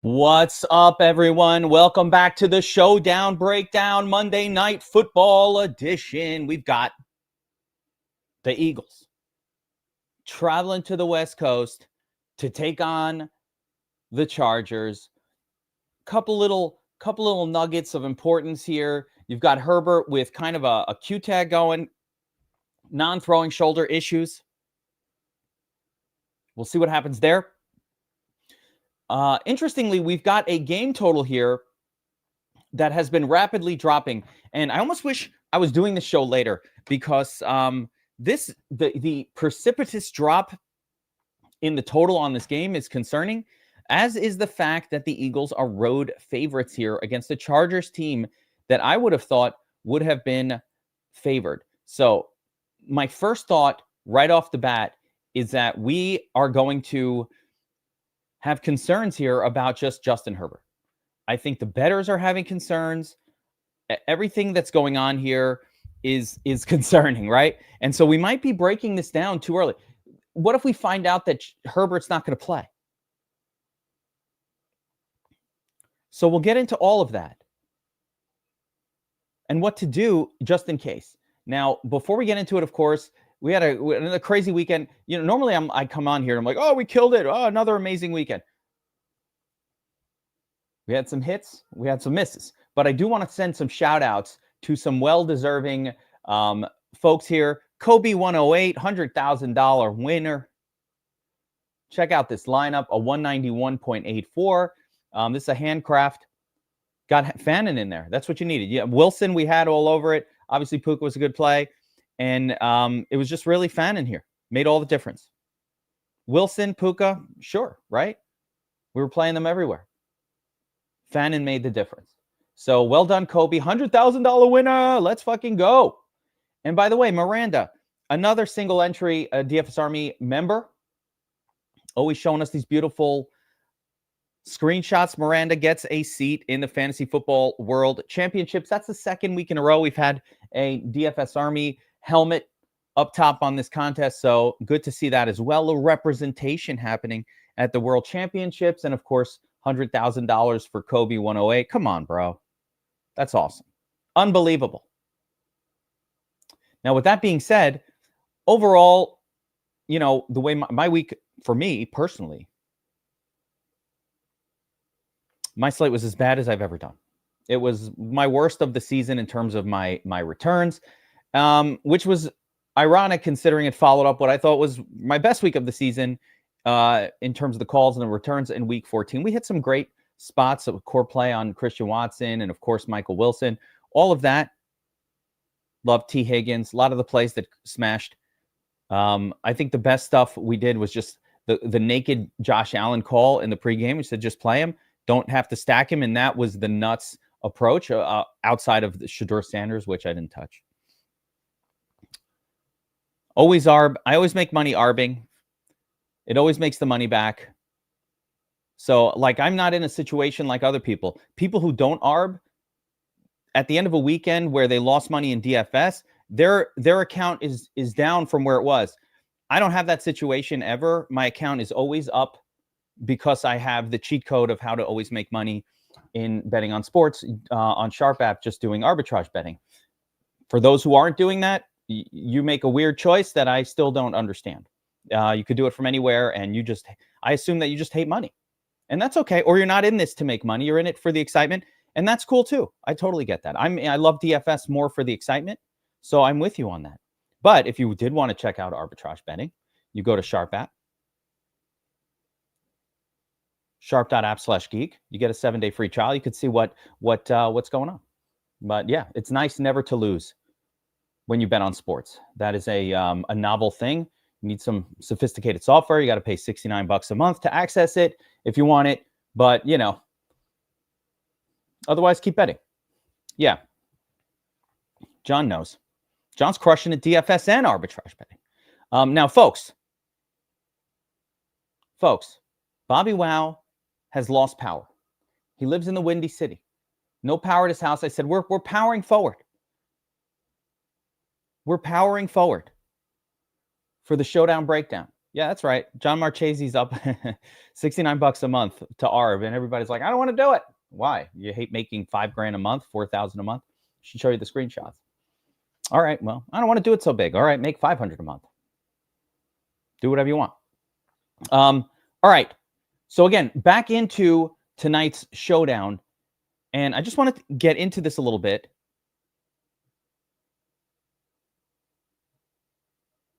What's up, everyone? Welcome back to the Showdown Breakdown Monday Night Football edition. We've got the Eagles traveling to the West Coast to take on the Chargers. Couple little nuggets of importance here. You've got Herbert with kind of a Q tag going, non-throwing shoulder issues. We'll see what happens there. Interestingly, we've got a game total here that has been rapidly dropping, and I almost wish I was doing the show later because the precipitous drop in the total on this game is concerning, as is the fact that the Eagles are road favorites here against the Chargers team that I would have thought would have been favored. So my first thought right off the bat is that we are going to have concerns here about just Justin Herbert. I think the bettors are having concerns. Everything that's going on here is concerning, right? And so we might be breaking this down too early. What if we find out that Herbert's not going to play? So we'll get into all of that and what to do just in case. Now, before we get into it, of course, we had a crazy weekend. You know, normally I come on here and I'm like, oh, we killed it. Oh, another amazing weekend. We had some hits. We had some misses. But I do want to send some shout outs to some well-deserving folks here. Kobe 108, $100,000 winner. Check out this lineup, a 191.84. This is a handcraft. Got Fannin in there. That's what you needed. Yeah, Wilson, we had all over it. Obviously, Puka was a good play. And it was just really Fannin here. Made all the difference. Wilson, Puka, sure, right? We were playing them everywhere. Fannin made the difference. So well done, Kobe. $100,000 winner. Let's fucking go. And by the way, Miranda, another single entry DFS Army member. Always showing us these beautiful screenshots. Miranda gets a seat in the Fantasy Football World Championships. That's the second week in a row we've had a DFS Army helmet up top on this contest. So good to see that as well. A representation happening at the World Championships. And of course, $100,000 for Kobe 108. Come on, bro. That's awesome. Unbelievable. Now, with that being said, overall, you know, the way my week for me personally, my slate was as bad as I've ever done. It was my worst of the season in terms of my returns, which was ironic considering it followed up what I thought was my best week of the season in terms of the calls and the returns in week 14. We hit some great spots of core play on Christian Watson and, of course, Michael Wilson. All of that. Love T. Higgins. A lot of the plays that smashed. I think the best stuff we did was just the naked Josh Allen call in the pregame. We said just play him. Don't have to stack him. And that was the nuts approach outside of the Shedeur Sanders, which I didn't touch. Always arb. I always make money arbing. It always makes the money back. So, like, I'm not in a situation like other people. People who don't arb, at the end of a weekend where they lost money in DFS, their account is down from where it was. I don't have that situation ever. My account is always up because I have the cheat code of how to always make money in betting on sports on Sharp app, just doing arbitrage betting. For those who aren't doing that, you make a weird choice that I still don't understand. You could do it from anywhere, and I assume that you just hate money. And that's okay. Or you're not in this to make money. You're in it for the excitement. And that's cool too. I totally get that. I love DFS more for the excitement. So I'm with you on that. But if you did want to check out arbitrage betting, you go to Sharp app. Sharp.app/geek. You get a 7-day free trial. You could see what's going on. But yeah, it's nice never to lose when you bet on sports. That is a novel thing. You need some sophisticated software. You got to pay $69 a month to access it if you want it. But, you know, otherwise, keep betting. Yeah. John knows. John's crushing at DFS and arbitrage betting. Now, folks, Bobbywow has lost power. He lives in the Windy City. No power at his house. I said, we're powering forward. We're powering forward for the Showdown Breakdown. Yeah, that's right. John Marchese's up $69 a month to ARB, and everybody's like, I don't want to do it. Why? You hate making $5,000 a month, $4,000 a month? Should show you the screenshots. All right, well, I don't want to do it so big. All right, make $500 a month. Do whatever you want. All right. So again, back into tonight's showdown, and I just wanted to get into this a little bit.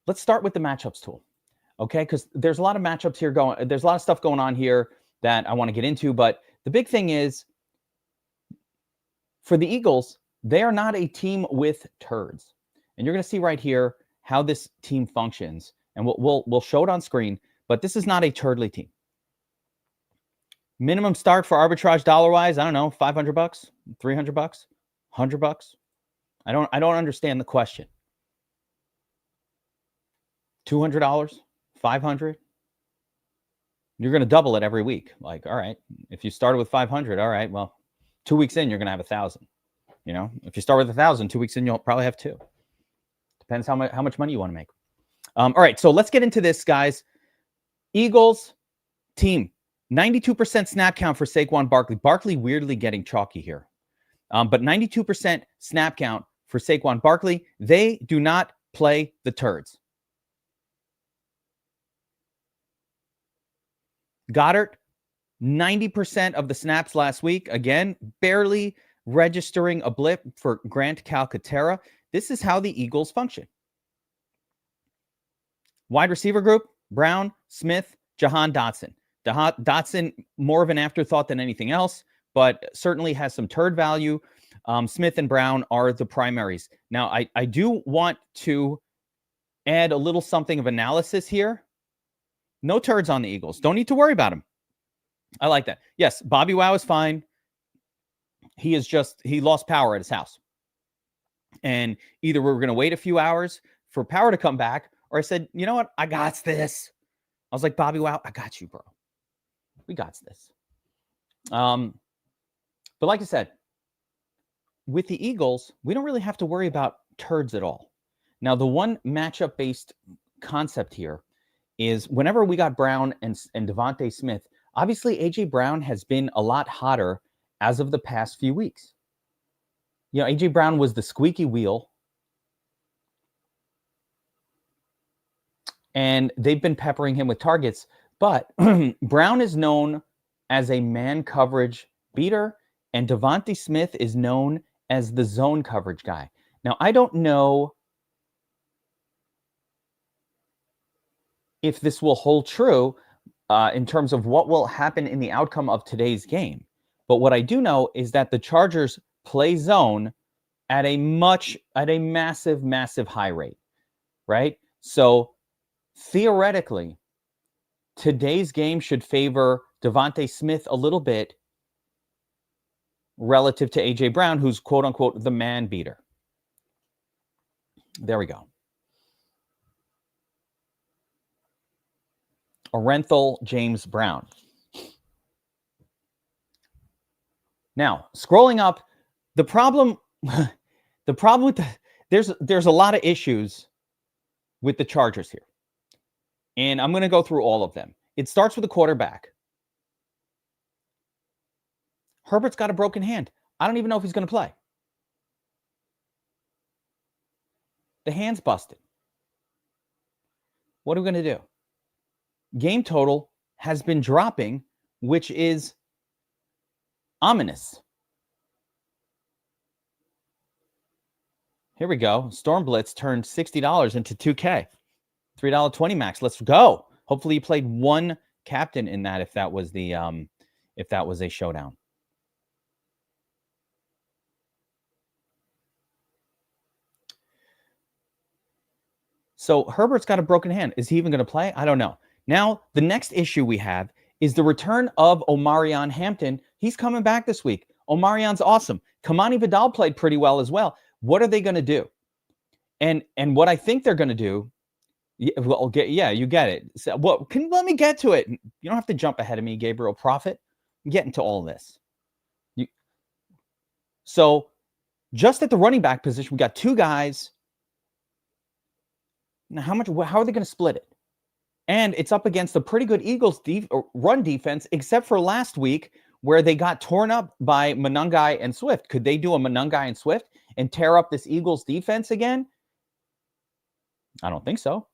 Let's start with the matchups tool, okay? Because there's a lot of matchups here going. There's a lot of stuff going on here that I want to get into, but the big thing is for the Eagles, they are not a team with turds, and you're going to see right here how this team functions, and we'll show it on screen. But this is not a turdly team. Minimum start for arbitrage dollar-wise, I don't know, $500, $300, $100. I don't understand the question. $200, $500. You're going to double it every week. Like, all right, if you started with 500, all right, well, 2 weeks in, you're going to have 1,000. You know, if you start with 1,000, 2 weeks in, you'll probably have 2. Depends how much money you want to make. All right, so let's get into this, guys. Eagles team, 92% snap count for Saquon Barkley. Barkley weirdly getting chalky here. But 92% snap count for Saquon Barkley. They do not play the turds. Goddard, 90% of the snaps last week. Again, barely registering a blip for Grant Calcaterra. This is how the Eagles function. Wide receiver group, Brown, Smith, Jahan Dotson. Dotson, more of an afterthought than anything else, but certainly has some turd value. Smith and Brown are the primaries. Now, I do want to add a little something of analysis here. No turds on the Eagles. Don't need to worry about him. I like that. Yes, Bobbywow is fine. He lost power at his house. And either we're going to wait a few hours for power to come back, or I said, you know what? I got this. I was like, Bobbywow, I got you, bro. We got this. But like I said, with the Eagles, we don't really have to worry about turds at all. Now, the one matchup-based concept here is whenever we got Brown and Devontae Smith, obviously A.J. Brown has been a lot hotter as of the past few weeks. You know, A.J. Brown was the squeaky wheel, and they've been peppering him with targets. But Brown is known as a man coverage beater, and Devontae Smith is known as the zone coverage guy. Now, I don't know if this will hold true in terms of what will happen in the outcome of today's game. But what I do know is that the Chargers play zone at a massive, massive high rate, right? So theoretically, today's game should favor Devontae Smith a little bit relative to A.J. Brown, who's quote-unquote the man beater. There we go. Orenthal James Brown. Now, scrolling up, the problem with there's a lot of issues with the Chargers here. And I'm going to go through all of them. It starts with the quarterback. Herbert's got a broken hand. I don't even know if he's going to play. The hand's busted. What are we going to do? Game total has been dropping, which is ominous. Here we go. Storm Blitz turned $60 into 2K. $3.20 max. Let's go. Hopefully you played one captain in that if that was a showdown. So Herbert's got a broken hand. Is he even going to play? I don't know. Now, the next issue we have is the return of Omarion Hampton. He's coming back this week. Omarion's awesome. Kamani Vidal played pretty well as well. What are they going to do? And what I think they're going to do, you get it. So, let me get to it. You don't have to jump ahead of me, Gabriel Prophet. I'm getting to all this. So just at the running back position, we got two guys. Now, how are they going to split it? And it's up against a pretty good Eagles run defense, except for last week where they got torn up by Monangai and Swift. Could they do a Monangai and Swift and tear up this Eagles defense again? I don't think so.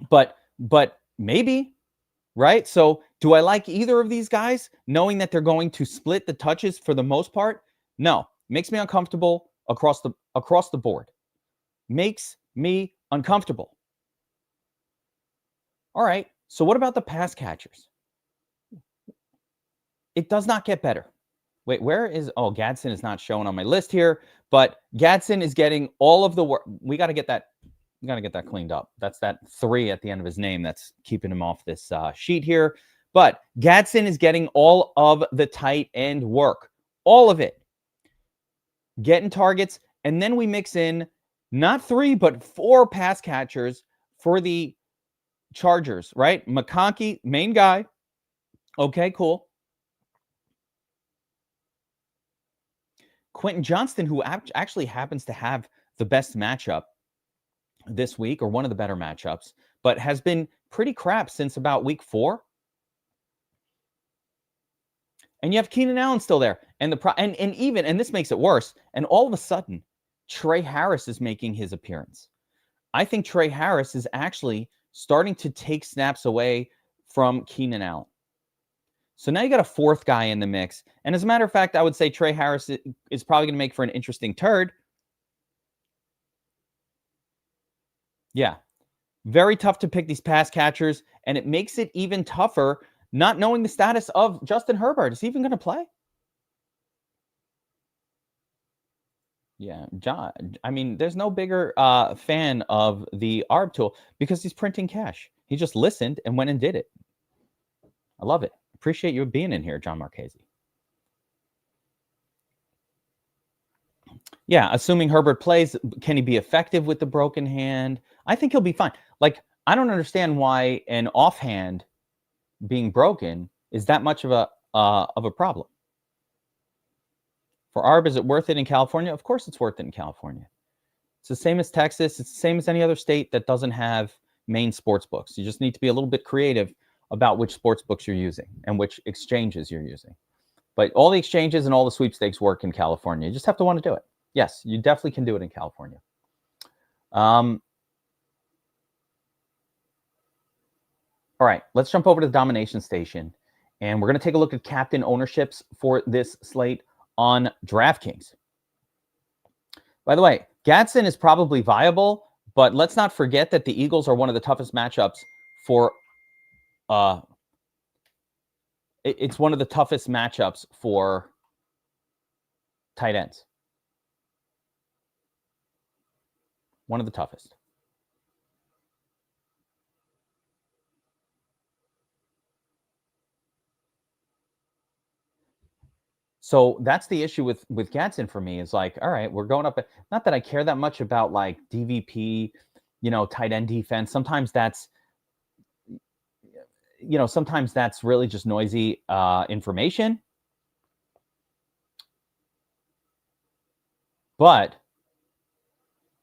But maybe, right? So do I like either of these guys, knowing that they're going to split the touches for the most part? No. Makes me uncomfortable across the board. Makes me uncomfortable. All right, so what about the pass catchers? It does not get better. Wait, where is... Oh, Gadsden is not shown on my list here, but Gadsden is getting all of the work. We got to get that cleaned up. That's that 3 at the end of his name that's keeping him off this sheet here. But Gadsden is getting all of the tight end work. All of it. Getting targets, and then we mix in not 3, but 4 pass catchers for the Chargers, right? McConkey, main guy. Okay, cool. Quentin Johnston, who actually happens to have the best matchup this week, or one of the better matchups, but has been pretty crap since about week 4. And you have Keenan Allen still there. And and this makes it worse. And all of a sudden, Trey Harris is making his appearance. I think Trey Harris is actually starting to take snaps away from Keenan Allen. So now you got a 4th guy in the mix. And as a matter of fact, I would say Trey Harris is probably going to make for an interesting turd. Yeah. Very tough to pick these pass catchers. And it makes it even tougher not knowing the status of Justin Herbert. Is he even going to play? Yeah, John. I mean, there's no bigger fan of the ARB tool because he's printing cash. He just listened and went and did it. I love it. Appreciate you being in here, John Marchese. Yeah, assuming Herbert plays, can he be effective with the broken hand? I think he'll be fine. Like, I don't understand why an offhand being broken is that much of a problem. For ARB, is it worth it in California? Of course it's worth it in California. It's the same as Texas. It's the same as any other state that doesn't have main sports books. You just need to be a little bit creative about which sports books you're using and which exchanges you're using. But all the exchanges and all the sweepstakes work in California. You just have to want to do it. Yes, you definitely can do it in California. All right, let's jump over to the domination station. And we're going to take a look at captain ownerships for this slate on DraftKings. By the way, Gadsden is probably viable, but let's not forget that the Eagles are one of the toughest matchups for it's one of the toughest matchups for tight ends. One of the toughest. So that's the issue with Gadsden for me, is like, all right, we're going up. Not that I care that much about like DVP, tight end defense. Sometimes that's, sometimes that's really just noisy information. But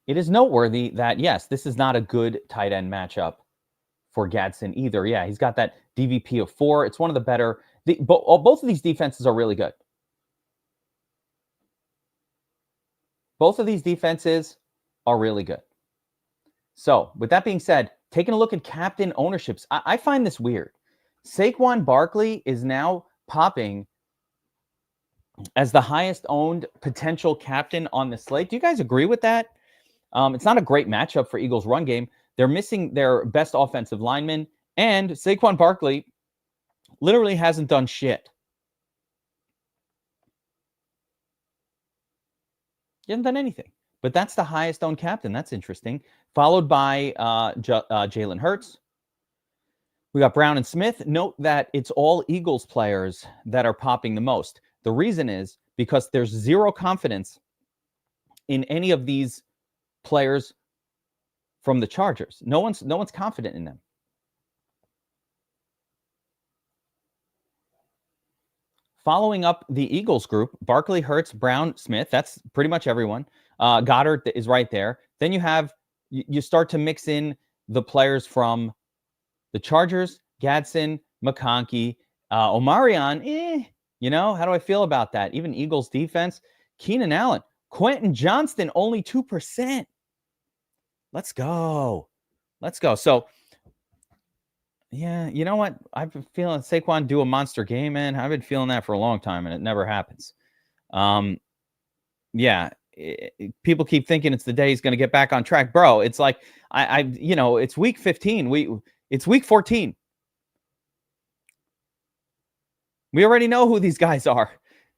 it is noteworthy that, yes, this is not a good tight end matchup for Gadsden either. Yeah, he's got that DVP of 4. It's one of the better. Both of these defenses are really good. Both of these defenses are really good. So with that being said, taking a look at captain ownerships, I find this weird. Saquon Barkley is now popping as the highest owned potential captain on the slate. Do you guys agree with that? It's not a great matchup for Eagles run game. They're missing their best offensive lineman, and Saquon Barkley literally hasn't done shit. He hasn't done anything. But that's the highest owned captain. That's interesting. Followed by Jalen Hurts. We got Brown and Smith. Note that it's all Eagles players that are popping the most. The reason is because there's zero confidence in any of these players from the Chargers. No one's confident in them. Following up the Eagles group, Barkley, Hurts, Brown, Smith. That's pretty much everyone. Goddard is right there. Then you start to mix in the players from The Chargers, Gadsden, McConkey, Omarion, how do I feel about that? Even Eagles defense, Keenan Allen, Quentin Johnston, only 2%. Let's go. So, yeah, you know what? I've been feeling Saquon do a monster game, man. I've been feeling that for a long time, and it never happens. People keep thinking it's the day he's going to get back on track, bro. It's like it's week 15. It's week 14. We already know who these guys are.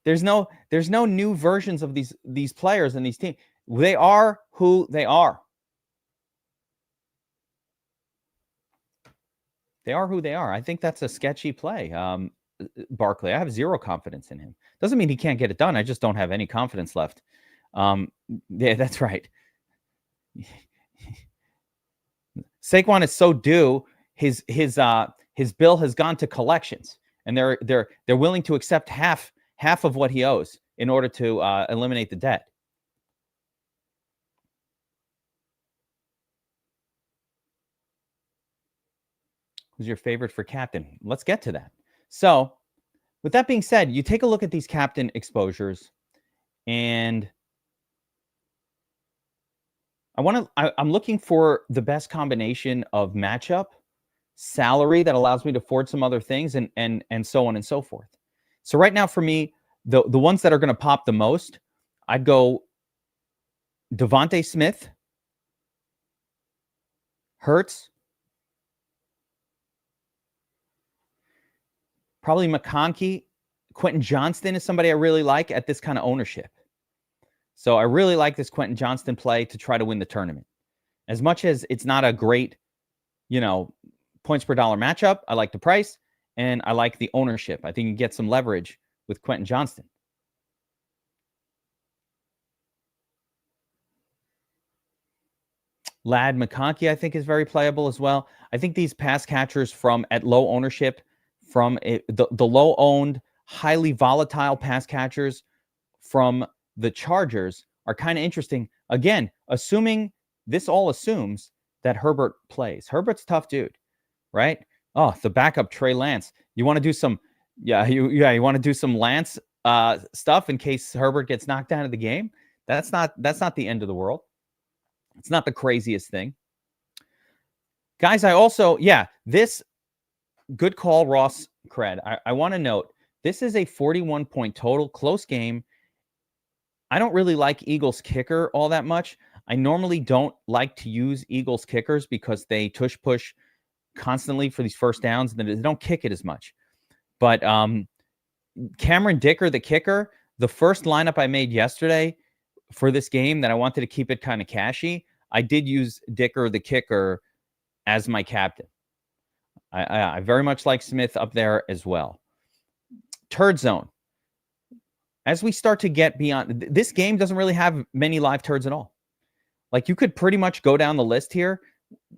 There's no new versions of these players and these teams. They are who they are. They are who they are. I think that's a sketchy play. Barkley, I have zero confidence in him. Doesn't mean he can't get it done. I just don't have any confidence left. Yeah, that's right. Saquon is so due. His bill has gone to collections, and they're willing to accept half of what he owes in order to eliminate the debt. Who's your favorite for captain? Let's get to that. So, with that being said, you take a look at these captain exposures, and I'm looking for the best combination of matchup, salary that allows me to afford some other things, and so on and so forth. So right now for me, the ones that are going to pop the most, I'd go Devontae Smith, Hurts, probably McConkey. Quentin Johnston is somebody I really like at this kind of ownership. So I really like this Quentin Johnston play to try to win the tournament. As much as it's not a great, points per dollar matchup, I like the price, and I like the ownership. I think you get some leverage with Quentin Johnston. Lad McConkey, I think, is very playable as well. I think these pass catchers at low ownership, from the low-owned, highly volatile pass catchers from the Chargers are kind of interesting. Again, this all assumes that Herbert plays. Herbert's tough dude, right? Oh, the backup Trey Lance. You want to do some, you want to do some Lance stuff in case Herbert gets knocked out of the game. That's not the end of the world. It's not the craziest thing. Guys, this good call, Ross Cred. I want to note, this is a 41-point total, close game. I don't really like Eagles kicker all that much. I normally don't like to use Eagles kickers because they tush-push constantly for these first downs, and they don't kick it as much. But Cameron Dicker, the kicker, the first lineup I made yesterday for this game that I wanted to keep it kind of cashy, I did use Dicker, the kicker, as my captain. I very much like Smith up there as well. Turd zone. As we start to get beyond, this game doesn't really have many live turds at all. Like, you could pretty much go down the list here.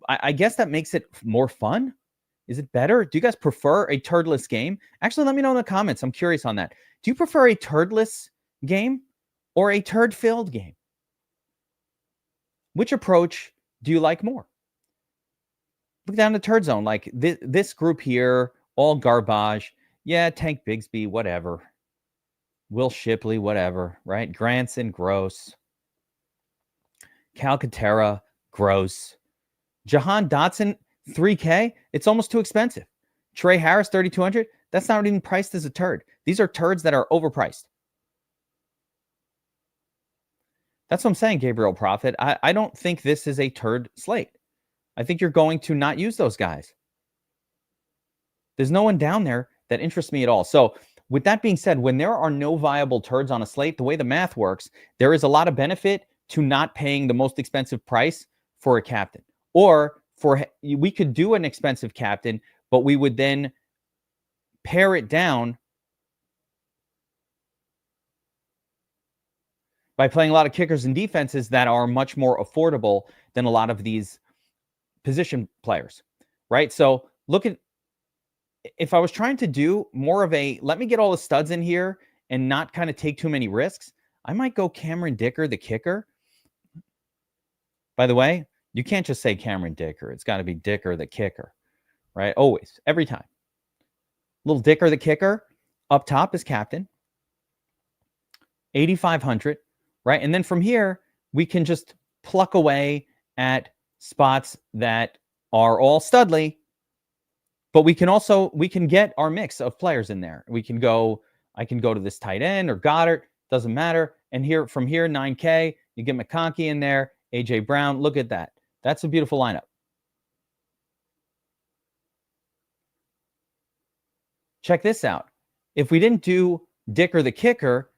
I guess that makes it more fun. Is it better? Do you guys prefer a turdless game? Actually, let me know in the comments. I'm curious on that. Do you prefer a turdless game or a turd-filled game? Which approach do you like more? Look down the turd zone. Like this group here, all garbage. Yeah, Tank Bigsby, whatever. Will Shipley, whatever, right? Granson, gross. Calcaterra, gross. Jahan Dotson, 3K. It's almost too expensive. Trey Harris, 3,200. That's not even priced as a turd. These are turds that are overpriced. That's what I'm saying, Gabriel Prophet. I don't think this is a turd slate. I think you're going to not use those guys. There's no one down there that interests me at all. So with that being said, when there are no viable turds on a slate, the way the math works, there is a lot of benefit to not paying the most expensive price for a captain. Or we could do an expensive captain, but we would then pare it down by playing a lot of kickers and defenses that are much more affordable than a lot of these position players, right? So look at, if I was trying to do more of a, let me get all the studs in here and not kind of take too many risks, I might go Cameron Dicker, the kicker. By the way, you can't just say Cameron Dicker. It's got to be Dicker, the kicker, right? Always, every time. Little Dicker the kicker up top is captain. 8,500, right? And then from here, we can just pluck away at spots that are all studly, but we can get our mix of players in there. I can go to this tight end or Goddard, doesn't matter. And here, from here, 9K, you get McConkey in there, AJ Brown. Look at that. That's a beautiful lineup. Check this out. If we didn't do Dicker the kicker,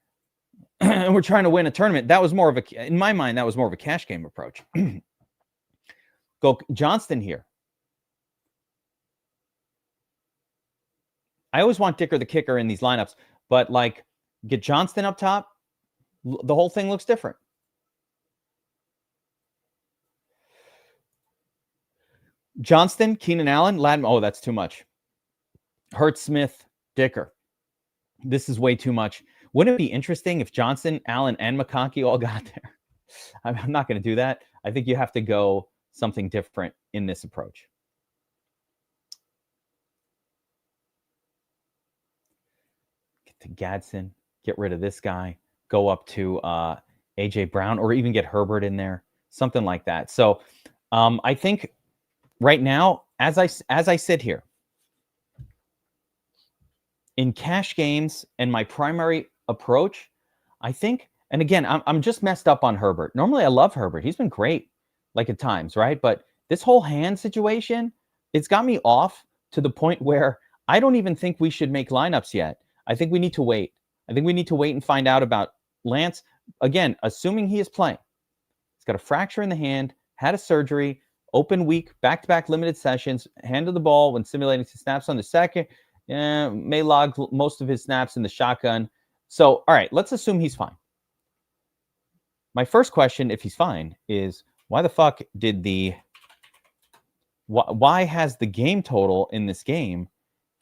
and we're trying to win a tournament, that was more of a, in my mind, that was more of a cash game approach. Go Johnston here. I always want Dicker the kicker in these lineups, but like get Johnston up top, the whole thing looks different. Johnston, Keenan Allen, Ladman. Oh, that's too much. Hurt, Smith, Dicker. This is way too much. Wouldn't it be interesting if Johnson, Allen, and McConkey all got there? I'm not going to do that. I think you have to go something different in this approach. Get to Gadsden. Get rid of this guy. Go up to AJ Brown, or even get Herbert in there. Something like that. So I think right now, as I sit here, in cash games and my primary approach, I think, and again, I'm just messed up on Herbert. Normally I love Herbert. He's been great, like at times, right? But this whole hand situation, it's got me off to the point where I don't even think we should make lineups yet. I think we need to wait. I think we need to wait and find out about Lance. Again, assuming he is playing. He's got a fracture in the hand, had a surgery, open week, back-to-back limited sessions, handed the ball when simulating snaps on the second. May log most of his snaps in the shotgun. So, all right, let's assume he's fine. My first question, if he's fine, is why the fuck did why has the game total in this game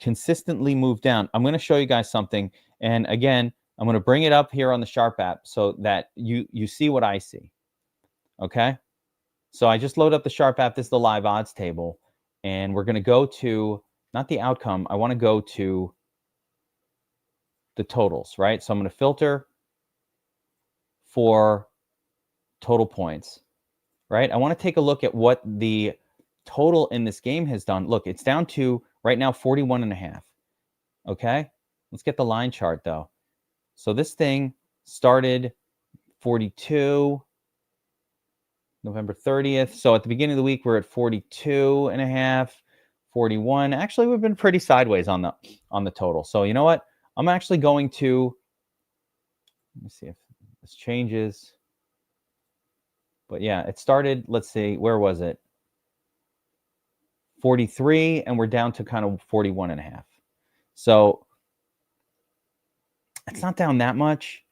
consistently moved down? I'm going to show you guys something. And again, I'm going to bring it up here on the Sharp app so that you see what I see. Okay? So I just load up the Sharp app. This is the live odds table. And we're going to go to, not the outcome, I want to go to the totals, right? So I'm going to filter for total points, right? I want to take a look at what the total in this game has done. Look, it's down to right now 41.5. Okay, let's get the line chart though. So this thing started 42 November 30th. So at the beginning of the week, we're at 42.5, 41. Actually, we've been pretty sideways on the total. So you know what? I'm actually going to, let me see if this changes. But yeah, it started, let's see, where was it? 43, and we're down to kind of 41.5. So it's not down that much,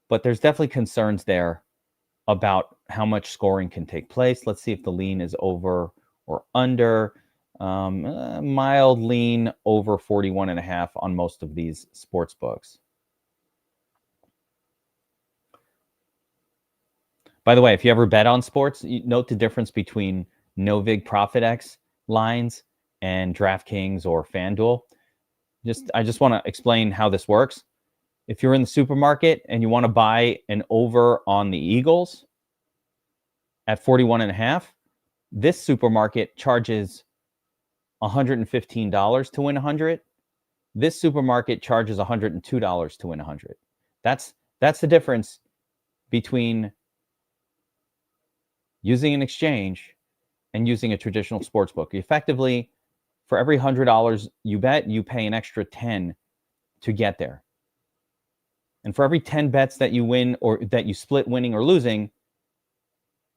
but there's definitely concerns there about how much scoring can take place. Let's see if the lean is over or under. Mild lean over 41.5 on most of these sports books. By the way, if you ever bet on sports, you note the difference between Novig ProfitX lines and DraftKings or FanDuel. I just want to explain how this works. If you're in the supermarket and you want to buy an over on the Eagles at 41.5, this supermarket charges $115 to win 100. This supermarket charges $102 to win 100. That's the difference between using an exchange and using a traditional sports book. Effectively, for every $100 you bet, you pay an extra 10 to get there. And for every 10 bets that you win or that you split winning or losing,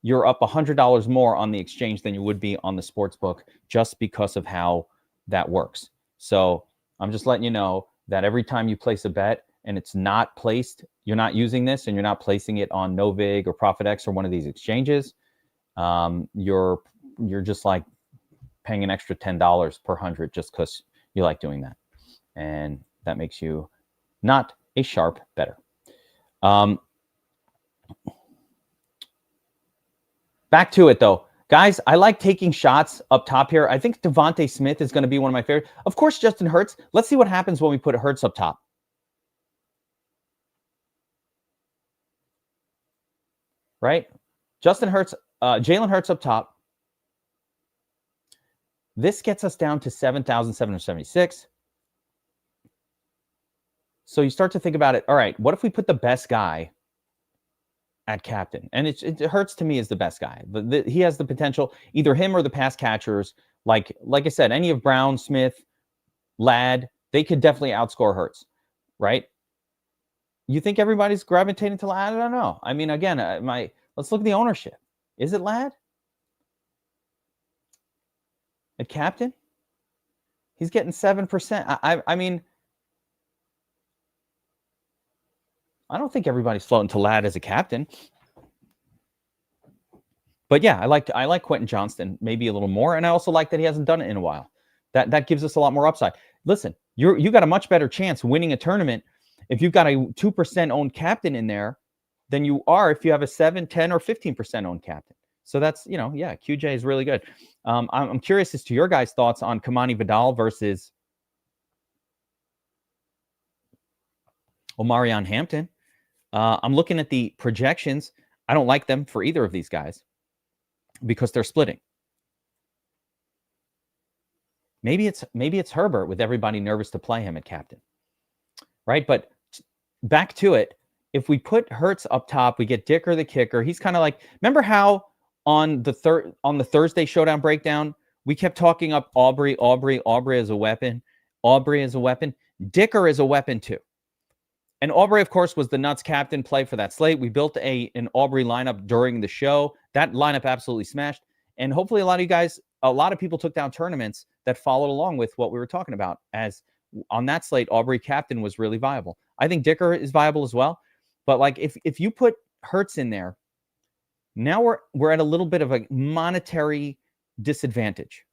you're up $100 more on the exchange than you would be on the sports book, just because of how that works. So I'm just letting you know that every time you place a bet and it's not placed, you're not using this and you're not placing it on Novig or ProfitX or one of these exchanges, you're just like paying an extra $10 per 100 just because you like doing that. And that makes you not a sharp bettor. Back to it though. Guys, I like taking shots up top here. I think Devontae Smith is going to be one of my favorite. Of course, Justin Hurts. Let's see what happens when we put Hurts up top. Right? Justin Hurts, Jalen Hurts up top. This gets us down to 7,776. So you start to think about it. All right, what if we put the best guy at captain? And it Hurts to me is the best guy. He has the potential, either him or the pass catchers. Like I said, any of Brown, Smith, Ladd, they could definitely outscore Hurts, right? You think everybody's gravitating to Ladd? I don't know. I mean, again, let's look at the ownership. Is it Ladd at captain? He's getting 7%. I mean, I don't think everybody's floating to Ladd as a captain. But yeah, I like Quentin Johnston maybe a little more, and I also like that he hasn't done it in a while. That gives us a lot more upside. Listen, you got a much better chance winning a tournament if you've got a 2% owned captain in there than you are if you have a 7, 10, or 15% owned captain. So that's, yeah, QJ is really good. I'm curious as to your guys' thoughts on Kamani Vidal versus Omarion Hampton. I'm looking at the projections. I don't like them for either of these guys because they're splitting. Maybe it's Herbert with everybody nervous to play him at captain, right? But back to it. If we put Hurts up top, we get Dicker the kicker. He's kind of like, remember how on the Thursday Showdown breakdown, we kept talking up Aubrey as a weapon. Aubrey as a weapon. Dicker is a weapon too. And Aubrey, of course, was the nuts captain play for that slate. We built an Aubrey lineup during the show. That lineup absolutely smashed. And hopefully a lot of people took down tournaments that followed along with what we were talking about. As on that slate, Aubrey captain was really viable. I think Dicker is viable as well. But like if you put Hurts in there, now we're at a little bit of a monetary disadvantage.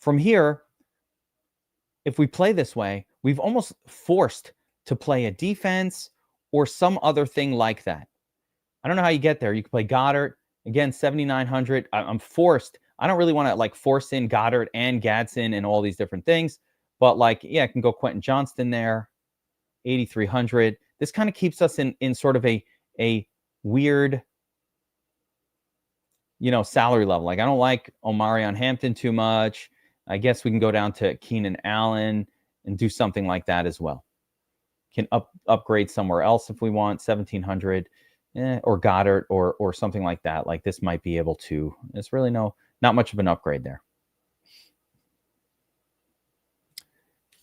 From here, if we play this way, we've almost forced to play a defense or some other thing like that. I don't know how you get there. You can play Goddard. Again, 7,900. I'm forced. I don't really want to like force in Goddard and Gadsden and all these different things. But like, yeah, I can go Quentin Johnston there, 8,300. This kind of keeps us in sort of a weird, salary level. Like I don't like Omarion Hampton too much. I guess we can go down to Keenan Allen and do something like that as well. Can upgrade somewhere else if we want, 1,700, or Goddard or something like that. Like this might be able to. It's really not much of an upgrade there.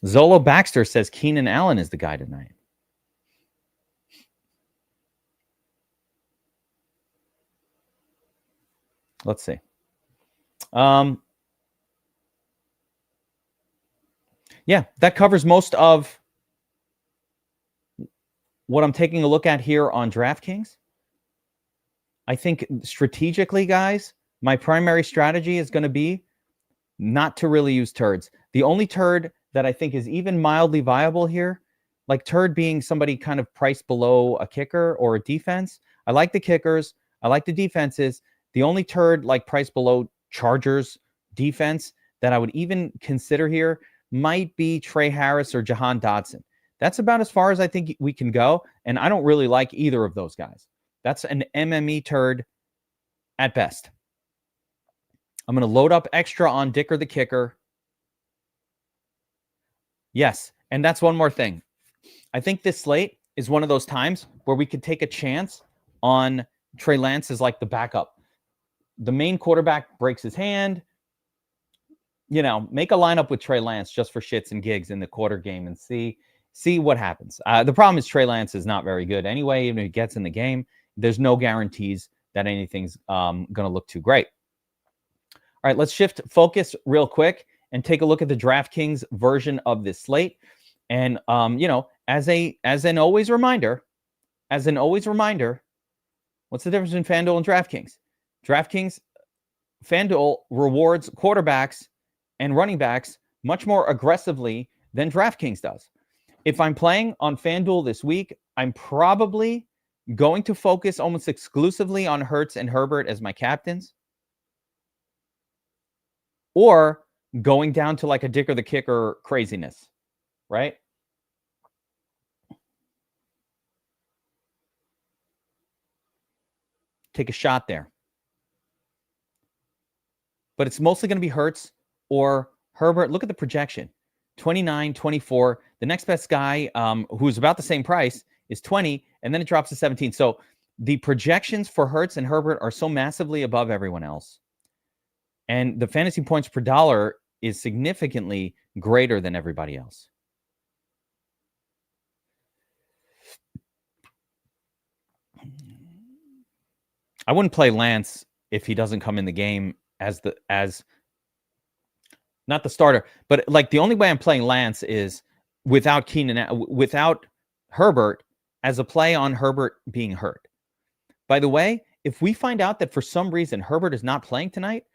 Zolo Baxter says Keenan Allen is the guy tonight. Let's see. Yeah, that covers most of what I'm taking a look at here on DraftKings. I think strategically, guys, my primary strategy is going to be not to really use turds. The only turd that I think is even mildly viable here, like turd being somebody kind of priced below a kicker or a defense. I like the kickers. I like the defenses. The only turd like priced below Chargers defense that I would even consider here might be Trey Harris or Jahan Dotson. That's about as far as I think we can go. And I don't really like either of those guys. That's an MME turd at best. I'm going to load up extra on Dicker the kicker. Yes. And that's one more thing. I think this slate is one of those times where we could take a chance on Trey Lance as like the backup. The main quarterback breaks his hand. Make a lineup with Trey Lance just for shits and gigs in the quarter game and see what happens. The problem is Trey Lance is not very good anyway. Even if he gets in the game, there's no guarantees that anything's going to look too great. All right, let's shift focus real quick and take a look at the DraftKings version of this slate. And as an always reminder, what's the difference between FanDuel and DraftKings? FanDuel rewards quarterbacks and running backs much more aggressively than DraftKings does. If I'm playing on FanDuel this week, I'm probably going to focus almost exclusively on Hurts and Herbert as my captains, or going down to like a Dicker the Kicker craziness, right? Take a shot there. But it's mostly going to be Hurts or Herbert. Look at the projection. 29, 24. The next best guy who's about the same price is 20, and then it drops to 17. So the projections for Hurts and Herbert are so massively above everyone else. And the fantasy points per dollar is significantly greater than everybody else. I wouldn't play Lance if he doesn't come in the game as not the starter, but like the only way I'm playing Lance is without Herbert as a play on Herbert being hurt. By the way, if we find out that for some reason Herbert is not playing tonight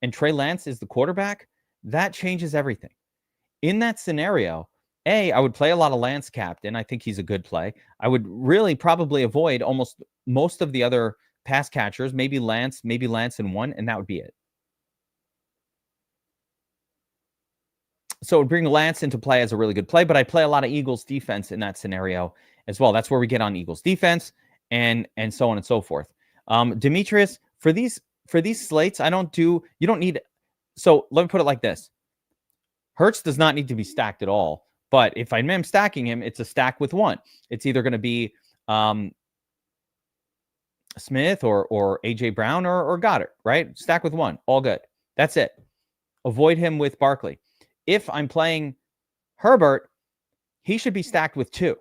and Trey Lance is the quarterback, that changes everything. In that scenario, I would play a lot of Lance captain. I think he's a good play. I would really probably avoid almost most of the other pass catchers, maybe Lance in one, and that would be it. So it would bring Lance into play as a really good play, but I play a lot of Eagles defense in that scenario as well. That's where we get on Eagles defense and so on and so forth. Demetrius, for these slates, you don't need. So let me put it like this. Hurts does not need to be stacked at all, but if I am stacking him, it's a stack with one. It's either going to be Smith or AJ Brown or Goddard, right? Stack with one, all good. That's it. Avoid him with Barkley. If I'm playing Herbert, he should be stacked with two.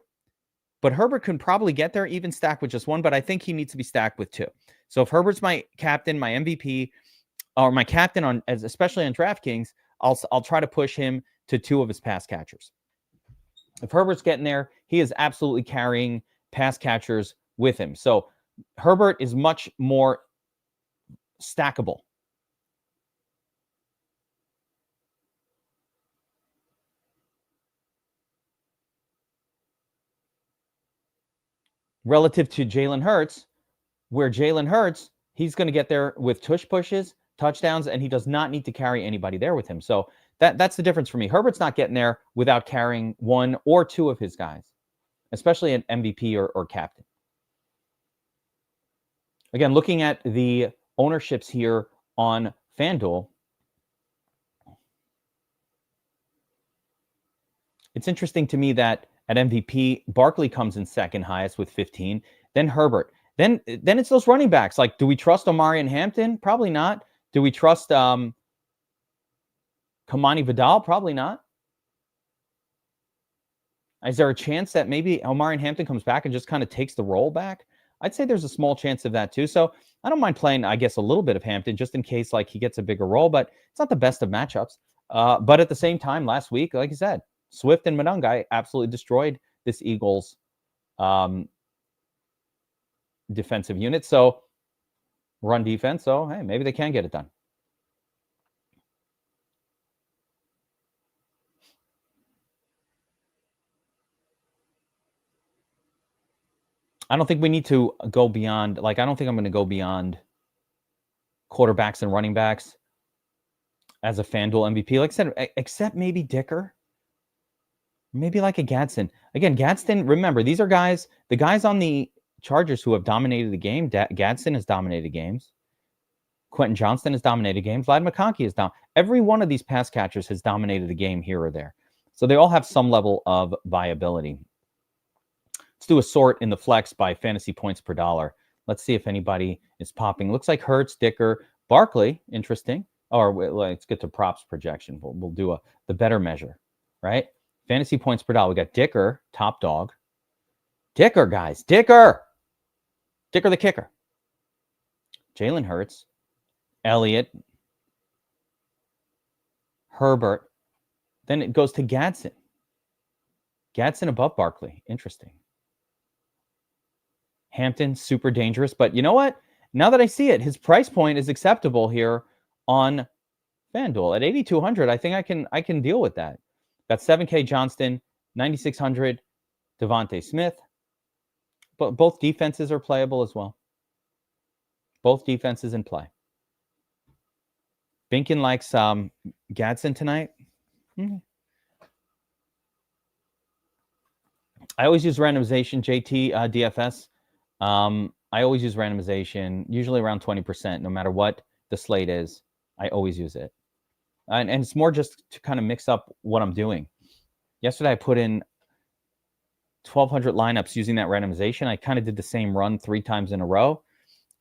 But Herbert can probably get there even stacked with just one, but I think he needs to be stacked with two. So if Herbert's my captain, my MVP, or my captain especially on DraftKings, I'll try to push him to two of his pass catchers. If Herbert's getting there, he is absolutely carrying pass catchers with him. So Herbert is much more stackable. Relative to Jalen Hurts, where Jalen Hurts, he's going to get there with tush pushes, touchdowns, and he does not need to carry anybody there with him. So that's the difference for me. Herbert's not getting there without carrying one or two of his guys, especially an MVP or captain. Again, looking at the ownerships here on FanDuel, it's interesting to me that at MVP, Barkley comes in second highest with 15, then Herbert. Then it's those running backs. Like, do we trust Omari and Hampton? Probably not. Do we trust Kamani Vidal? Probably not. Is there a chance that maybe Omari and Hampton comes back and just kind of takes the role back? I'd say there's a small chance of that too. So I don't mind playing, I guess, a little bit of Hampton just in case like he gets a bigger role, but it's not the best of matchups. But at the same time, last week, like I said, Swift and Monungai absolutely destroyed this Eagles defensive unit. So run defense. So, hey, maybe they can get it done. I don't think we need to go beyond, like, I don't think I'm going to go beyond quarterbacks and running backs as a FanDuel MVP. Like I said, except maybe Dicker. Maybe like a Gadsden. Again, Gadsden, remember, these are guys, the guys on the Chargers who have dominated the game. Gadsden has dominated games. Quentin Johnston has dominated games. Vlad McConkey has dominated. Every one of these pass catchers has dominated the game here or there. So they all have some level of viability. Let's do a sort in the flex by fantasy points per dollar. Let's see if anybody is popping. Looks like Hurts, Dicker, Barkley. Interesting. Or let's get to props projection. We'll do the better measure, right? Fantasy points per dollar. We got Dicker, top dog. Dicker, guys. Dicker the kicker. Jalen Hurts, Elliott, Herbert. Then it goes to Gadsden. Gadsden above Barkley. Interesting. Hampton, super dangerous. But you know what? Now that I see it, his price point is acceptable here on FanDuel. At 8,200, I think I can deal with that. Got 7K Johnston, 9,600, Devontae Smith. But both defenses are playable as well. Both defenses in play. Binkin likes Gadsden tonight. I always use randomization, JT, DFS. I always use randomization, usually around 20%, no matter what the slate is. I always use it. And it's more just to kind of mix up what I'm doing. Yesterday, I put in 1,200 lineups using that randomization. I kind of did the same run 3 times in a row,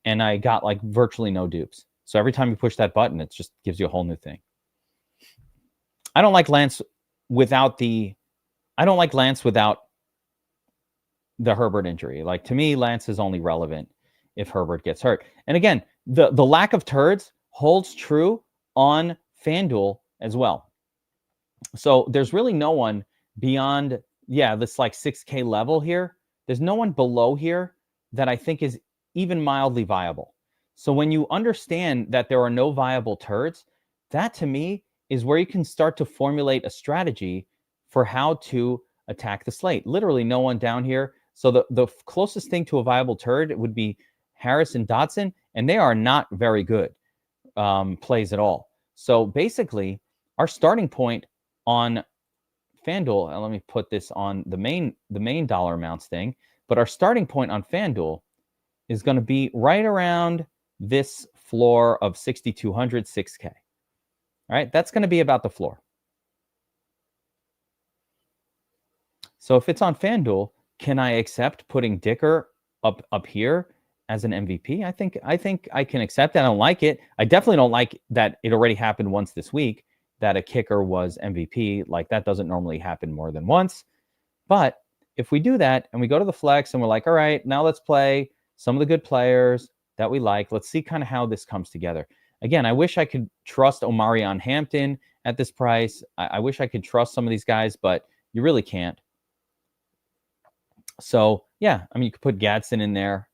and I got like virtually no dupes. So every time you push that button, it just gives you a whole new thing. I don't like Lance without the Herbert injury. Like, to me, Lance is only relevant if Herbert gets hurt. And again, the lack of turds holds true on FanDuel as well. So there's really no one beyond, this like 6K level here. There's no one below here that I think is even mildly viable. So when you understand that there are no viable turds, that to me is where you can start to formulate a strategy for how to attack the slate. Literally no one down here. So the closest thing to a viable turd would be Harris and Dotson, and they are not very good plays at all. So basically, our starting point on FanDuel, and let me put this on the main dollar amounts thing, but our starting point on FanDuel is going to be right around this floor of 6,200, 6K. All right, that's going to be about the floor. So if it's on FanDuel, can I accept putting Dicker up here as an MVP? I think I can accept that. I don't like it. I definitely don't like that it already happened once this week that a kicker was MVP. Like, that doesn't normally happen more than once. But if we do that and we go to the flex and we're like, all right, now let's play some of the good players that we like. Let's see kind of how this comes together. Again, I wish I could trust Omarion Hampton at this price. I wish I could trust some of these guys, but you really can't. So, yeah, I mean, you could put Gadsden in there.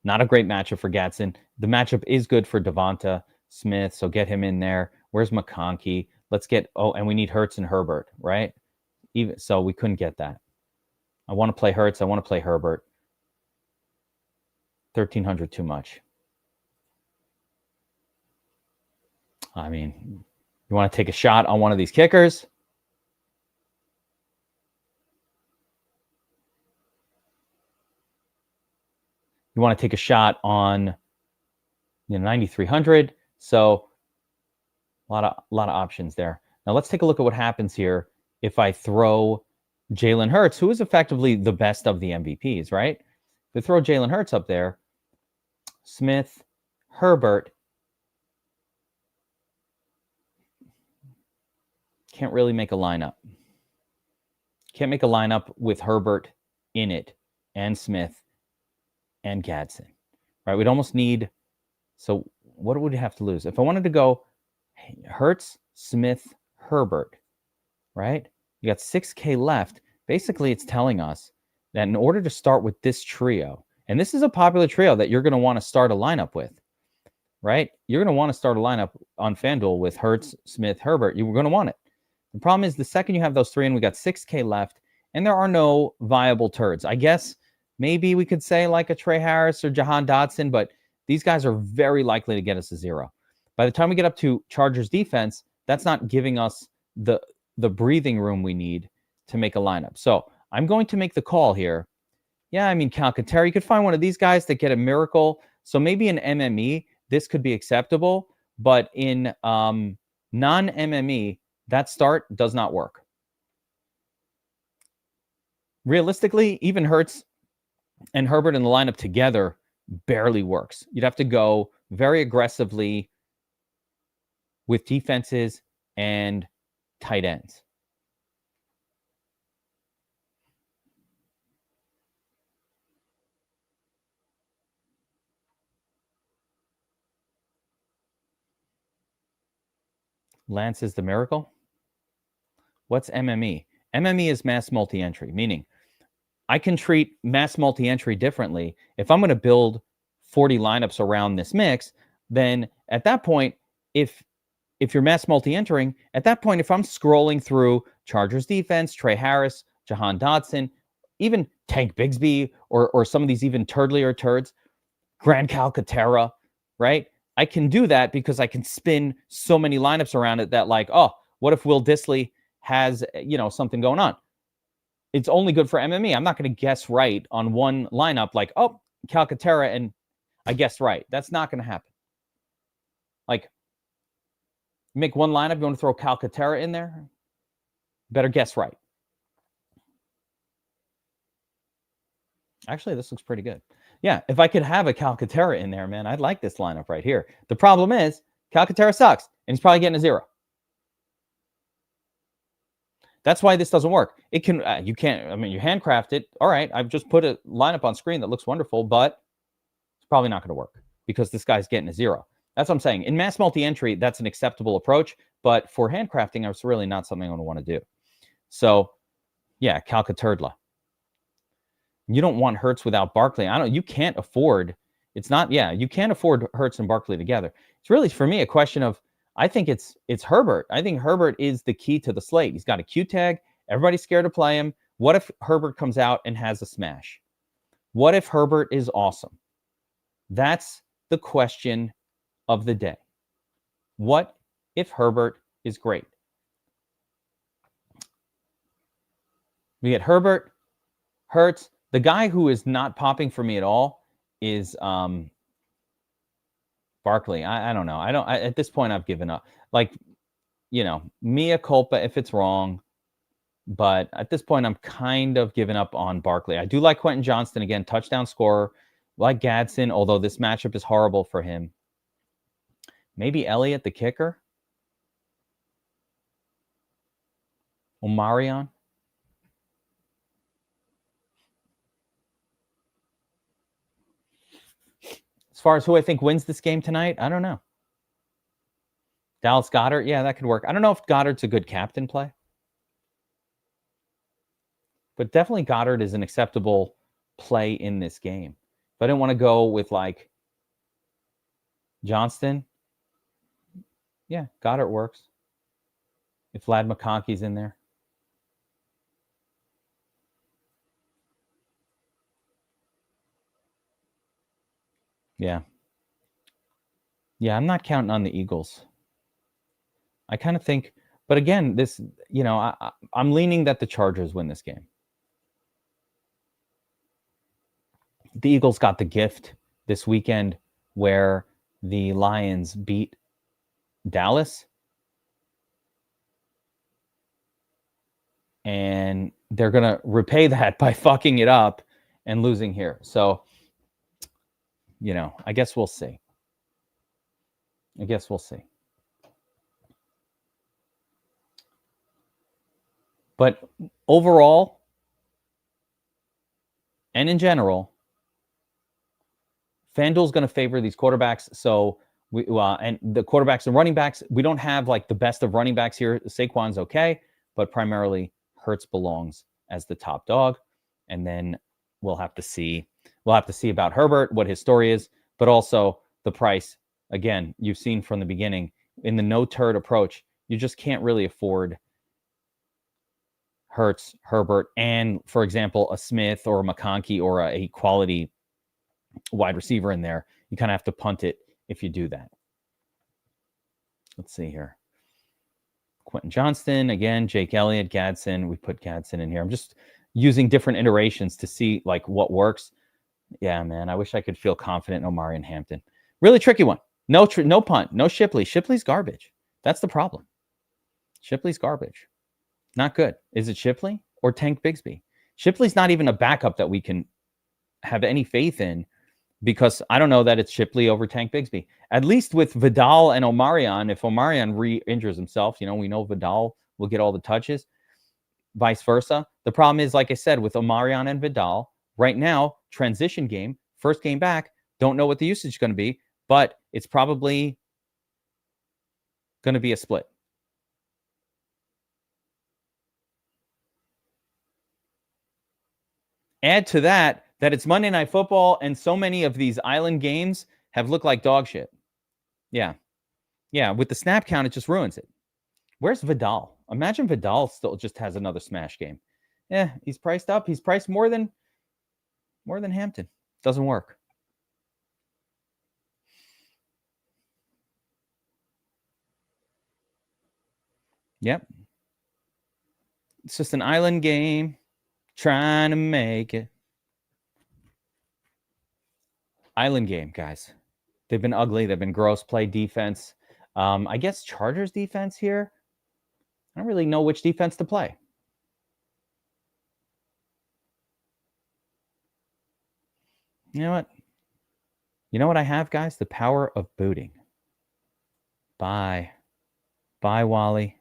Not a great matchup for Gadsden. The matchup is good for Devonta Smith, so get him in there. Where's McConkey? Let's get, and we need Hurts and Herbert, right? Even so, we couldn't get that. I want to play Hurts. I want to play Herbert. 1,300 too much. I mean, you want to take a shot on one of these kickers? You want to take a shot on 9,300. So a lot of options there. Now let's take a look at what happens here if I throw Jalen Hurts, who is effectively the best of the MVPs, right? If I throw Jalen Hurts up there, Smith, Herbert, can't really make a lineup. Can't make a lineup with Herbert in it and Smith and Gadsden, right? We'd almost need, so what would you have to lose? If I wanted to go Hurts, Smith, Herbert, right? You got 6K left. Basically, it's telling us that in order to start with this trio, and this is a popular trio that you're going to want to start a lineup with, right? You're going to want to start a lineup on FanDuel with Hurts, Smith, Herbert. You're going to want it. The problem is the second you have those three and we got 6K left and there are no viable turds. I guess maybe we could say like a Trey Harris or Jahan Dotson, but these guys are very likely to get us a zero. By the time we get up to Chargers defense, that's not giving us the breathing room we need to make a lineup. So I'm going to make the call here. Yeah, I mean, Calcaterra, you could find one of these guys that get a miracle. So maybe in MME, this could be acceptable. But in non-MME, that start does not work. Realistically, even Hurts and Herbert in the lineup together barely works. You'd have to go very aggressively with defenses and tight ends. Lance is the miracle. What's MME? MME is mass multi-entry, meaning I can treat mass multi-entry differently. If I'm going to build 40 lineups around this mix, then at that point, if you're mass multi-entering, at that point, if I'm scrolling through Chargers defense, Trey Harris, Jahan Dotson, even Tank Bigsby, or some of these even turdlier turds, Grand Calcaterra, right? I can do that because I can spin so many lineups around it that like, oh, what if Will Dissly has, something going on? It's only good for MME. I'm not going to guess right on one lineup like, oh, Calcaterra, and I guessed right. That's not going to happen. Like, make one lineup, you want to throw Calcaterra in there? Better guess right. Actually, this looks pretty good. Yeah, if I could have a Calcaterra in there, man, I'd like this lineup right here. The problem is, Calcaterra sucks, and he's probably getting a 0. That's why this doesn't work. It can, you can't, you handcraft it. All right, I've just put a lineup on screen that looks wonderful, but it's probably not going to work because this guy's getting a 0. That's what I'm saying. In mass multi-entry, that's an acceptable approach, but for handcrafting, it's really not something I would want to do. So, yeah, Calcaterra. You don't want Hurts without Barkley. You can't afford, you can't afford Hurts and Barkley together. It's really, for me, a question of, I think it's Herbert. I think Herbert is the key to the slate. He's got a Q tag. Everybody's scared to play him. What if Herbert comes out and has a smash? What if Herbert is awesome? That's the question of the day. What if Herbert is great? We get Herbert, Hurts. The guy who is not popping for me at all is Barkley. I don't know. At this point, I've given up. Like, mea culpa if it's wrong. But at this point, I'm kind of giving up on Barkley. I do like Quentin Johnston, again, touchdown scorer. Like Gadsden, although this matchup is horrible for him. Maybe Elliott, the kicker. Omarion. As far as who I think wins this game tonight, I don't know. Dallas Goedert, yeah, that could work. I don't know if Goddard's a good captain play. But definitely Goddard is an acceptable play in this game. If I didn't want to go with, like, Johnston, yeah, Goddard works. If Vlad McConkey's in there. Yeah. Yeah, I'm not counting on the Eagles. I kind of think, but again, this, I'm leaning that the Chargers win this game. The Eagles got the gift this weekend where the Lions beat Dallas. And they're going to repay that by fucking it up and losing here. So, I guess we'll see. But overall, and in general, FanDuel's going to favor these quarterbacks. So, and the quarterbacks and running backs, we don't have like the best of running backs here. Saquon's okay, but primarily Hurts belongs as the top dog. And then we'll have to see about Herbert, what his story is, but also the price. Again, you've seen from the beginning in the no turd approach, you just can't really afford Hurts, Herbert, and, for example, a Smith or a McConkey or a quality wide receiver in there. You kind of have to punt it if you do that. Let's see here. Quentin Johnston, again, Jake Elliott, Gadsden. We put Gadsden in here. I'm just using different iterations to see like what works. Yeah, man, I wish I could feel confident in Omari and Hampton. Really tricky one. No punt, no Shipley. Shipley's garbage. That's the problem. Shipley's garbage. Not good. Is it Shipley or Tank Bigsby? Shipley's not even a backup that we can have any faith in because I don't know that it's Shipley over Tank Bigsby. At least with Vidal and Omarion, if Omarion re-injures himself, we know Vidal will get all the touches. Vice versa. The problem is, like I said, with Omarion and Vidal, right now, transition game, first game back, don't know what the usage is going to be, but it's probably going to be a split. Add to that it's Monday Night Football, and so many of these island games have looked like dog shit. Yeah. Yeah, with the snap count, it just ruins it. Where's Vidal? Imagine Vidal still just has another smash game. Yeah, he's priced up. He's priced more than Hampton. Doesn't work. Yep. It's just an island game. Trying to make it. Island game, guys. They've been ugly. They've been gross. Play defense. I guess Chargers defense here. I don't really know which defense to play. You know what? You know what I have, guys? The power of booting. Bye. Bye, Wally.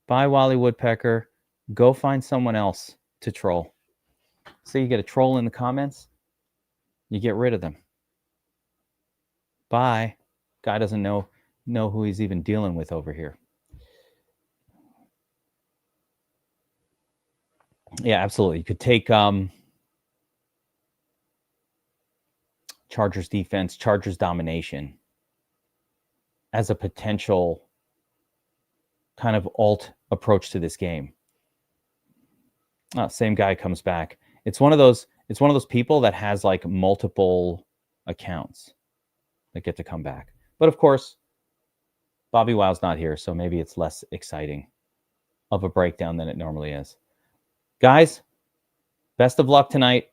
Bye, Wally Woodpecker. Go find someone else to troll. So you get a troll in the comments. You get rid of them. Bye. Guy doesn't know who he's even dealing with over here. Yeah, absolutely. You could take Chargers defense, Chargers domination as a potential kind of alt approach to this game. Same guy comes back. It's one of those people that has like multiple accounts that get to come back. But of course, Bobbywow's not here, so maybe it's less exciting of a breakdown than it normally is. Guys, best of luck tonight.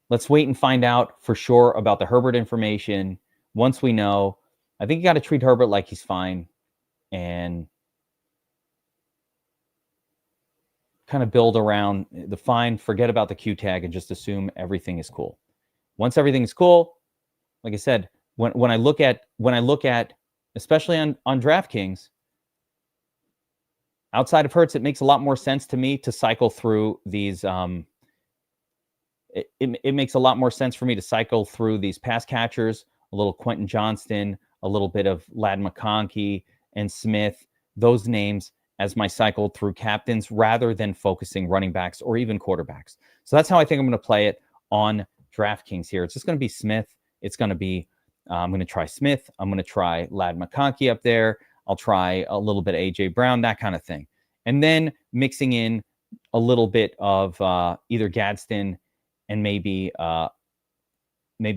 Let's wait and find out for sure about the Herbert information. Once we know, I think you got to treat Herbert like he's fine and kind of build around the fine, forget about the Q tag, and just assume everything is cool. Once everything is cool, like I said, when I look at especially on DraftKings, outside of Hurts, it makes a lot more sense to me to cycle through these. It makes a lot more sense for me to cycle through these pass catchers, a little Quentin Johnston, a little bit of Ladd McConkey and Smith, those names as my cycle through captains rather than focusing running backs or even quarterbacks. So that's how I think I'm going to play it on DraftKings here. It's just going to be Smith. It's going to be, I'm going to try Smith. I'm going to try Ladd McConkey up there. I'll try a little bit of A.J. Brown, that kind of thing. And then mixing in a little bit of either Gadsden and maybe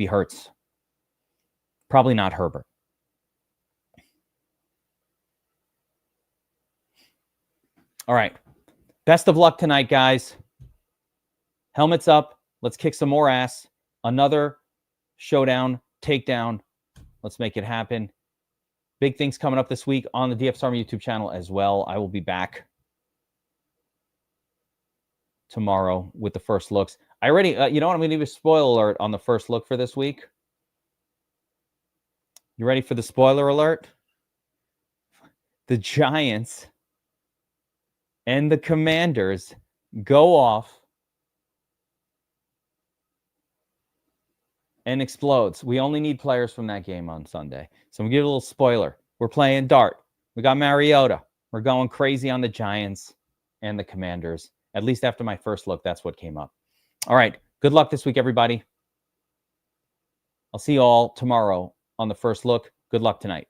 Hurts. Probably not Herbert. All right. Best of luck tonight, guys. Helmets up. Let's kick some more ass. Another showdown, takedown. Let's make it happen. Big things coming up this week on the DFS Army YouTube channel as well. I will be back tomorrow with the first looks. I already, you know what? I'm going to give a spoiler alert on the first look for this week. You ready for the spoiler alert? The Giants and the Commanders go off and explodes. We only need players from that game on Sunday. So I'm going to give a little spoiler. We're playing dart. We got Mariota. We're going crazy on the Giants and the Commanders. At least after my first look, that's what came up. All right. Good luck this week, everybody. I'll see you all tomorrow on the first look. Good luck tonight.